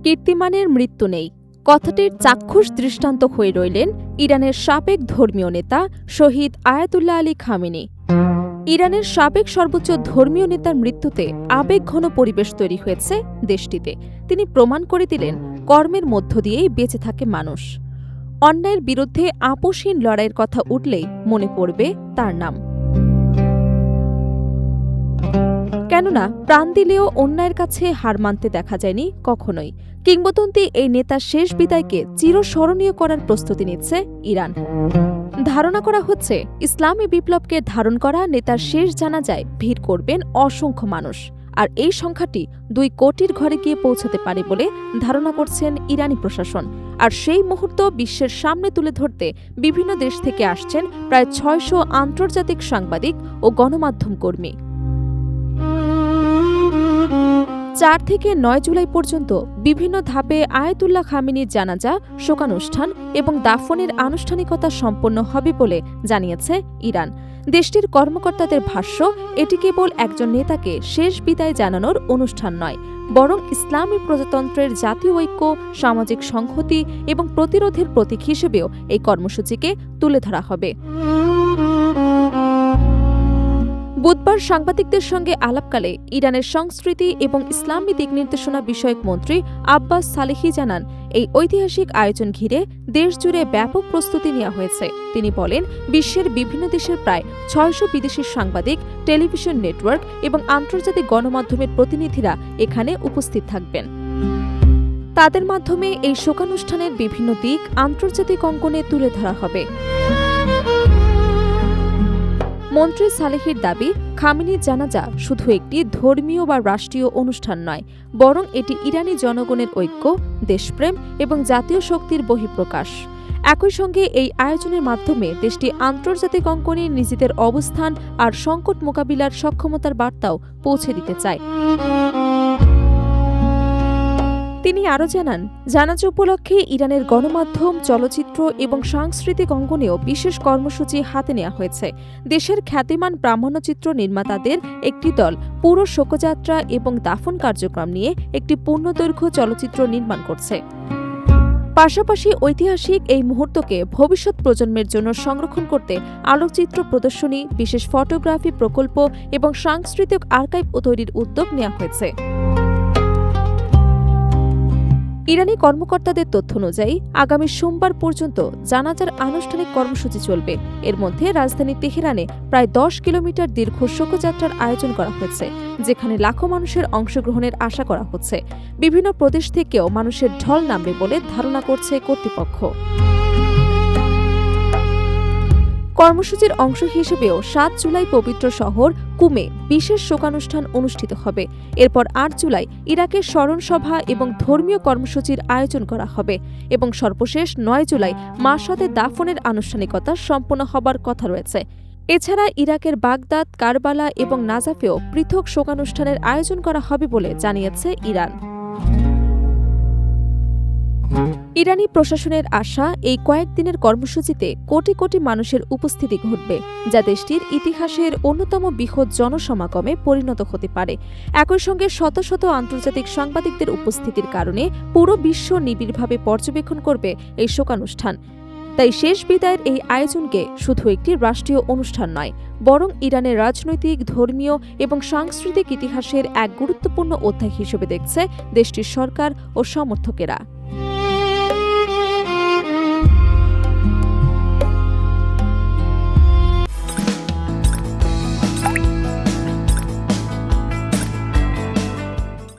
কীর্তিমানের মৃত্যু নেই, কথাটির চাক্ষুষ দৃষ্টান্ত হয়ে রইলেন ইরানের সাবেক ধর্মীয় নেতা শহীদ আয়াতুল্লাহ আলী খামেনি। ইরানের সাবেক সর্বোচ্চ ধর্মীয় নেতার মৃত্যুতে আবেগঘন পরিবেশ তৈরি হয়েছে দেশটিতে। তিনি প্রমাণ করে দিলেন, কর্মের মধ্য দিয়েই বেঁচে থাকে মানুষ। অন্যায়ের বিরুদ্ধে আপোষহীন লড়াইয়ের কথা উঠলেই মনে পড়বে তার নাম। কেননা প্রাণ দিলেও অন্যায়ের কাছে হার মানতে দেখা যায়নি কখনোই। কিংবদন্তি এই নেতার শেষ বিদায়কে চিরস্মরণীয় করার প্রস্তুতি নিচ্ছে ইরান। ধারণা করা হচ্ছে, ইসলামী বিপ্লবকে ধারণ করা নেতার শেষ জানাজায় ভিড় করবেন অসংখ্য মানুষ, আর এই সংখ্যাটি 2 কোটির ঘরে গিয়ে পৌঁছাতে পারে বলে ধারণা করছেন ইরানি প্রশাসন। আর সেই মুহূর্ত বিশ্বের সামনে তুলে ধরতে বিভিন্ন দেশ থেকে আসছেন প্রায় 600 আন্তর্জাতিক সাংবাদিক ও গণমাধ্যম কর্মী। 4 থেকে 9 জুলাই পর্যন্ত বিভিন্ন ধাপে আয়াতুল্লাহ খামেনির জানাজা, শোকানুষ্ঠান এবং দাফনের আনুষ্ঠানিকতা সম্পন্ন হবে বলে জানিয়েছে ইরান। দেশটির কর্মকর্তাদের ভাষ্য, এটি কেবল একজন নেতাকে শেষ বিদায় জানানোর অনুষ্ঠান নয়, বরং ইসলামী প্রজাতন্ত্রের জাতীয় ঐক্য, সামাজিক সংহতি এবং প্রতিরোধের প্রতীক হিসেবেও এই কর্মসূচিকে তুলে ধরা হবে। বুধবার সাংবাদিকদের সঙ্গে আলাপকালে ইরানের সংস্কৃতি এবং ইসলামী দিক নির্দেশনা বিষয়ক মন্ত্রী আব্বাস সালেহি জানান, এই ঐতিহাসিক আয়োজন ঘিরে দেশজুড়ে ব্যাপক প্রস্তুতি নেওয়া হয়েছে। তিনি বলেন, বিশ্বের বিভিন্ন দেশের প্রায় 600 বিদেশি সাংবাদিক, টেলিভিশন নেটওয়ার্ক এবং আন্তর্জাতিক গণমাধ্যমের প্রতিনিধিরা এখানে উপস্থিত থাকবেন। তাদের মাধ্যমে এই শোকানুষ্ঠানের বিভিন্ন দিক আন্তর্জাতিক অঙ্গনে তুলে ধরা হবে। মন্ত্রী সালেহির দাবি, খামেনির জানাজা শুধু একটি ধর্মীয় বা রাষ্ট্রীয় অনুষ্ঠান নয়, বরং এটি ইরানি জনগণের ঐক্য, দেশপ্রেম এবং জাতীয় শক্তির বহিঃপ্রকাশ। একই সঙ্গে এই আয়োজনের মাধ্যমে দেশটি আন্তর্জাতিক অঙ্গনে নিজেদের অবস্থান আর সংকট মোকাবিলার সক্ষমতার বার্তাও পৌঁছে দিতে চায়। তিনি আরও জানান, জানাজা উপলক্ষে ইরানের গণমাধ্যম, চলচ্চিত্র এবং সাংস্কৃতিক অঙ্গনেও বিশেষ কর্মসূচি হাতে নেওয়া হয়েছে। দেশের খ্যাতিমান প্রামাণ্যচিত্র নির্মাতাদের একটি দল পুরো শোকযাত্রা এবং দাফন কার্যক্রম নিয়ে একটি পূর্ণদৈর্ঘ্য চলচ্চিত্র নির্মাণ করছে। পাশাপাশি ঐতিহাসিক এই মুহূর্তকে ভবিষ্যৎ প্রজন্মের জন্য সংরক্ষণ করতে আলোকচিত্র প্রদর্শনী, বিশেষ ফটোগ্রাফি প্রকল্প এবং সাংস্কৃতিক আর্কাইভ তৈরির উদ্যোগ নেওয়া হয়েছে। ইরানি কর্মকর্তাদের তথ্য অনুযায়ী আগামী সোমবার পর্যন্ত জানাজার আনুষ্ঠানিক কর্মসূচি চলবে। এর মধ্যে রাজধানী তেহরানে প্রায় 10 কিলোমিটার দীর্ঘ শোকযাত্রার আয়োজন করা হয়েছে, যেখানে লাখো মানুষের অংশগ্রহণের আশা করা হচ্ছে। বিভিন্ন প্রদেশ থেকেও মানুষের ঢল নামবে বলে ধারণা করছে কর্তৃপক্ষ। কর্মসূচির অংশ হিসেবেও 7 জুলাই পবিত্র শহর কুমে বিশেষ শোকানুষ্ঠান অনুষ্ঠিত হবে। এরপর 8 জুলাই ইরাকের স্মরণসভা এবং ধর্মীয় কর্মসূচির আয়োজন করা হবে এবং সর্বশেষ 9 জুলাই মাশহাদে দাফনের আনুষ্ঠানিকতা সম্পন্ন হবার কথা রয়েছে। এছাড়া ইরাকের বাগদাদ, কারবালা এবং নাজাফেও পৃথক শোকানুষ্ঠানের আয়োজন করা হবে বলে জানিয়েছে ইরান। ইরানি প্রশাসনের আশা, এই কয়েকদিনের কর্মসূচিতে কোটি কোটি মানুষের উপস্থিতি ঘটবে, যা দেশটির ইতিহাসের অন্যতম বৃহৎ জনসমাগমে পরিণত হতে পারে। একই সঙ্গে শত শত আন্তর্জাতিক সাংবাদিকদের উপস্থিতির কারণে পুরো বিশ্ব নিবিড়ভাবে পর্যবেক্ষণ করবে এই শোকানুষ্ঠান। তাই শেষ বিদায়ের এই আয়োজনকে শুধু একটি রাষ্ট্রীয় অনুষ্ঠান নয়, বরং ইরানের রাজনৈতিক, ধর্মীয় এবং সাংস্কৃতিক ইতিহাসের এক গুরুত্বপূর্ণ অধ্যায় হিসেবে দেখছে দেশটির সরকার ও সমর্থকেরা।